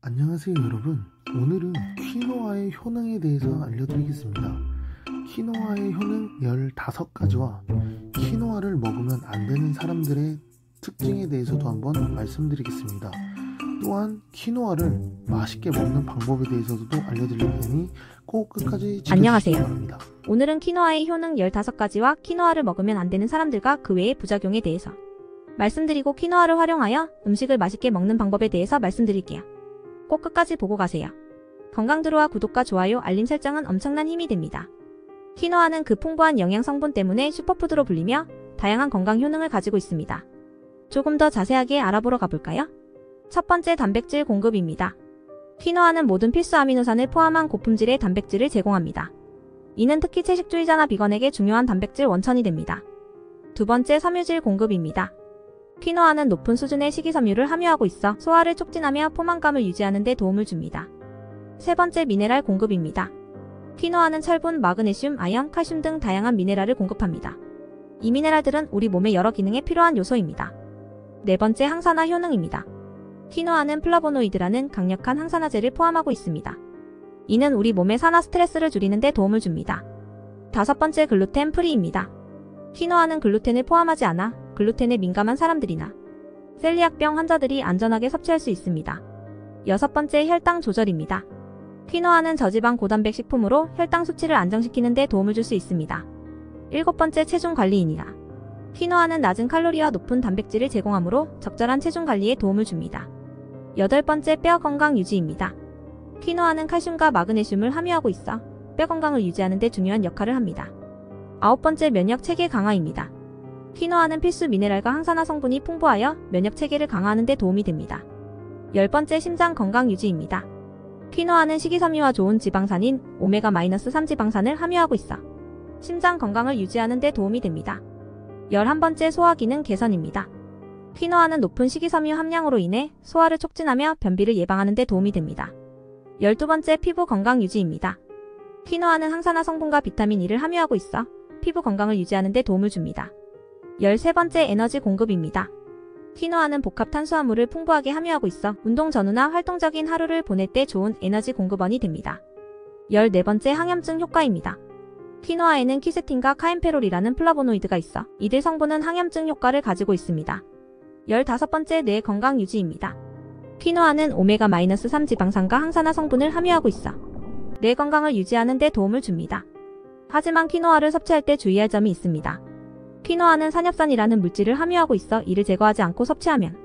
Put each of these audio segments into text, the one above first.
안녕하세요 여러분. 오늘은 퀴노아의 효능에 대해서 알려드리겠습니다. 퀴노아의 효능 15가지와 퀴노아를 먹으면 안 되는 사람들의 특징에 대해서도 한번 말씀드리겠습니다. 또한 퀴노아를 맛있게 먹는 방법에 대해서도 알려드릴 테니 꼭 끝까지 지켜주시기 바랍니다. 오늘은 퀴노아의 효능 15가지와 퀴노아를 먹으면 안 되는 사람들과 그 외의 부작용에 대해서 말씀드리고 퀴노아를 활용하여 음식을 맛있게 먹는 방법에 대해서 말씀드릴게요. 꼭 끝까지 보고 가세요. 건강드로와 구독과 좋아요, 알림 설정은 엄청난 힘이 됩니다. 퀴노아는 그 풍부한 영양 성분 때문에 슈퍼푸드로 불리며 다양한 건강 효능을 가지고 있습니다. 조금 더 자세하게 알아보러 가볼까요? 첫 번째, 단백질 공급입니다. 퀴노아는 모든 필수 아미노산을 포함한 고품질의 단백질을 제공합니다. 이는 특히 채식주의자나 비건에게 중요한 단백질 원천이 됩니다. 두 번째, 섬유질 공급입니다. 퀴노아는 높은 수준의 식이섬유를 함유하고 있어 소화를 촉진하며 포만감을 유지하는 데 도움을 줍니다. 세 번째, 미네랄 공급입니다. 퀴노아는 철분, 마그네슘, 아연, 칼슘 등 다양한 미네랄을 공급합니다. 이 미네랄들은 우리 몸의 여러 기능에 필요한 요소입니다. 네 번째, 항산화 효능입니다. 퀴노아는 플라보노이드라는 강력한 항산화제를 포함하고 있습니다. 이는 우리 몸의 산화 스트레스를 줄이는 데 도움을 줍니다. 다섯 번째, 글루텐 프리입니다. 퀴노아는 글루텐을 포함하지 않아 글루텐에 민감한 사람들이나 셀리악병 환자들이 안전하게 섭취할 수 있습니다. 여섯 번째, 혈당 조절입니다. 퀴노아는 저지방 고단백 식품으로 혈당 수치를 안정시키는 데 도움을 줄 수 있습니다. 일곱 번째, 체중 관리입니다. 퀴노아는 낮은 칼로리와 높은 단백질을 제공하므로 적절한 체중 관리에 도움을 줍니다. 여덟 번째, 뼈 건강 유지입니다. 퀴노아는 칼슘과 마그네슘을 함유하고 있어 뼈 건강을 유지하는 데 중요한 역할을 합니다. 아홉 번째, 면역 체계 강화입니다. 퀴노아는 필수 미네랄과 항산화 성분이 풍부하여 면역 체계를 강화하는 데 도움이 됩니다. 열 번째, 심장 건강 유지입니다. 퀴노아는 식이섬유와 좋은 지방산인 오메가-3 지방산을 함유하고 있어 심장 건강을 유지하는 데 도움이 됩니다. 11번째, 소화 기능 개선입니다. 퀴노아는 높은 식이섬유 함량으로 인해 소화를 촉진하며 변비를 예방하는 데 도움이 됩니다. 12번째, 피부 건강 유지입니다. 퀴노아는 항산화 성분과 비타민 E를 함유하고 있어 피부 건강을 유지하는 데 도움을 줍니다. 13번째, 에너지 공급입니다. 퀴노아는 복합 탄수화물을 풍부하게 함유하고 있어 운동 전후나 활동적인 하루를 보낼 때 좋은 에너지 공급원이 됩니다. 14번째, 항염증 효과입니다. 퀴노아에는 키스틴과 카엔페롤이라는 플라보노이드가 있어 이들 성분은 항염증 효과를 가지고 있습니다. 15번째, 뇌 건강 유지입니다. 퀴노아는 오메가-3 지방산과 항산화 성분을 함유하고 있어 뇌 건강을 유지하는 데 도움을 줍니다. 하지만 퀴노아를 섭취할 때 주의할 점이 있습니다. 퀴노아는 산엽산이라는 물질을 함유하고 있어 이를 제거하지 않고 섭취하면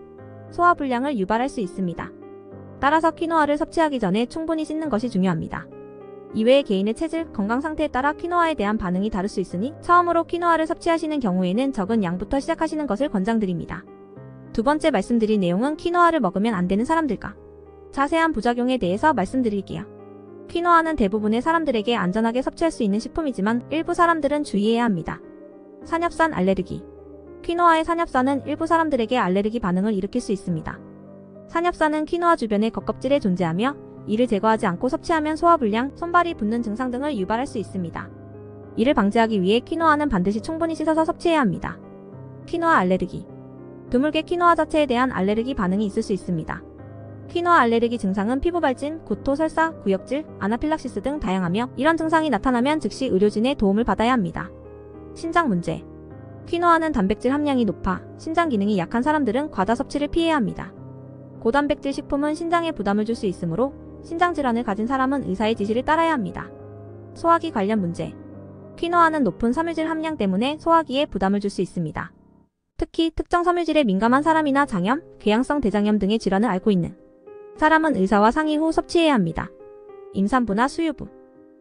소화불량을 유발할 수 있습니다. 따라서 퀴노아를 섭취하기 전에 충분히 씻는 것이 중요합니다. 이외에 개인의 체질, 건강 상태에 따라 퀴노아에 대한 반응이 다를 수 있으니 처음으로 퀴노아를 섭취하시는 경우에는 적은 양부터 시작하시는 것을 권장드립니다. 두 번째 말씀드릴 내용은 퀴노아를 먹으면 안 되는 사람들과 자세한 부작용에 대해서 말씀드릴게요. 퀴노아는 대부분의 사람들에게 안전하게 섭취할 수 있는 식품이지만 일부 사람들은 주의해야 합니다. 산엽산 알레르기. 퀴노아의 산엽산은 일부 사람들에게 알레르기 반응을 일으킬 수 있습니다. 산엽산은 퀴노아 주변의 겉껍질에 존재하며 이를 제거하지 않고 섭취하면 소화불량, 손발이 붓는 증상 등을 유발할 수 있습니다. 이를 방지하기 위해 퀴노아는 반드시 충분히 씻어서 섭취해야 합니다. 퀴노아 알레르기. 드물게 퀴노아 자체에 대한 알레르기 반응이 있을 수 있습니다. 퀴노아 알레르기 증상은 피부 발진, 구토, 설사, 구역질, 아나필락시스 등 다양하며 이런 증상이 나타나면 즉시 의료진의 도움을 받아야 합니다. 신장 문제. 퀴노아는 단백질 함량이 높아 신장 기능이 약한 사람들은 과다 섭취를 피해야 합니다. 고단백질 식품은 신장에 부담을 줄 수 있으므로 신장 질환을 가진 사람은 의사의 지시를 따라야 합니다. 소화기 관련 문제. 퀴노아는 높은 섬유질 함량 때문에 소화기에 부담을 줄 수 있습니다. 특히 특정 섬유질에 민감한 사람이나 장염, 궤양성 대장염 등의 질환을 앓고 있는 사람은 의사와 상의 후 섭취해야 합니다. 임산부나 수유부.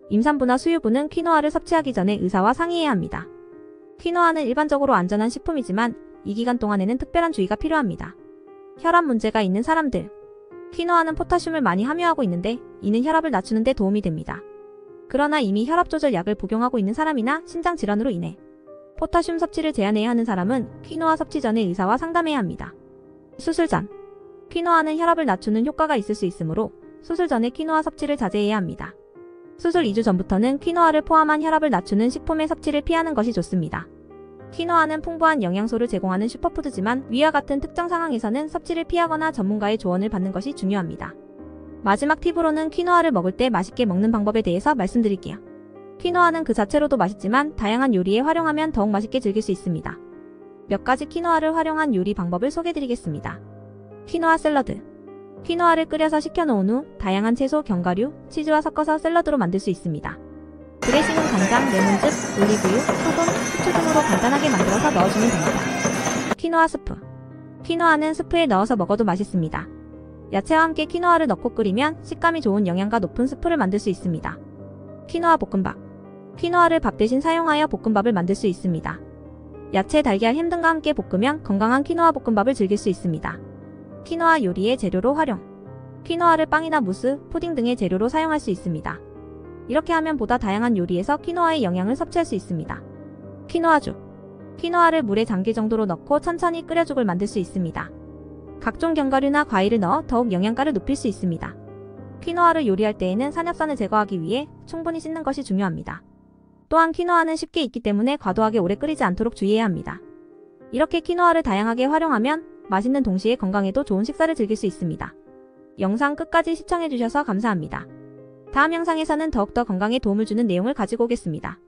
임산부나 수유부는 퀴노아를 섭취하기 전에 의사와 상의해야 합니다. 퀴노아는 일반적으로 안전한 식품이지만 이 기간 동안에는 특별한 주의가 필요합니다. 혈압 문제가 있는 사람들. 퀴노아는 포타슘을 많이 함유하고 있는데 이는 혈압을 낮추는 데 도움이 됩니다. 그러나 이미 혈압 조절 약을 복용하고 있는 사람이나 신장 질환으로 인해 포타슘 섭취를 제한해야 하는 사람은 퀴노아 섭취 전에 의사와 상담해야 합니다. 수술 전. 퀴노아는 혈압을 낮추는 효과가 있을 수 있으므로 수술 전에 퀴노아 섭취를 자제해야 합니다. 수술 2주 전부터는 퀴노아를 포함한 혈압을 낮추는 식품의 섭취를 피하는 것이 좋습니다. 퀴노아는 풍부한 영양소를 제공하는 슈퍼푸드지만 위와 같은 특정 상황에서는 섭취를 피하거나 전문가의 조언을 받는 것이 중요합니다. 마지막 팁으로는 퀴노아를 먹을 때 맛있게 먹는 방법에 대해서 말씀드릴게요. 퀴노아는 그 자체로도 맛있지만 다양한 요리에 활용하면 더욱 맛있게 즐길 수 있습니다. 몇 가지 퀴노아를 활용한 요리 방법을 소개드리겠습니다. 퀴노아 샐러드. 퀴노아를 끓여서 식혀놓은 후 다양한 채소, 견과류, 치즈와 섞어서 샐러드로 만들 수 있습니다. 드레싱은 간장, 레몬즙, 올리브유, 소금, 후추 등으로 간단하게 만들어서 넣어주면 됩니다. 퀴노아 스프. 퀴노아는 스프에 넣어서 먹어도 맛있습니다. 야채와 함께 퀴노아를 넣고 끓이면 식감이 좋은 영양가 높은 스프를 만들 수 있습니다. 퀴노아 볶음밥. 퀴노아를 밥 대신 사용하여 볶음밥을 만들 수 있습니다. 야채, 달걀, 햄 등과 함께 볶으면 건강한 퀴노아 볶음밥을 즐길 수 있습니다. 퀴노아 요리의 재료로 활용. 퀴노아를 빵이나 무스, 푸딩 등의 재료로 사용할 수 있습니다. 이렇게 하면 보다 다양한 요리에서 퀴노아의 영양을 섭취할 수 있습니다. 퀴노아죽. 퀴노아를 물에 잠길 정도로 넣고 천천히 끓여 죽을 만들 수 있습니다. 각종 견과류나 과일을 넣어 더욱 영양가를 높일 수 있습니다. 퀴노아를 요리할 때에는 산엽산을 제거하기 위해 충분히 씻는 것이 중요합니다. 또한 퀴노아는 쉽게 익기 때문에 과도하게 오래 끓이지 않도록 주의해야 합니다. 이렇게 퀴노아를 다양하게 활용하면 맛있는 동시에 건강에도 좋은 식사를 즐길 수 있습니다. 영상 끝까지 시청해주셔서 감사합니다. 다음 영상에서는 더욱더 건강에 도움을 주는 내용을 가지고 오겠습니다.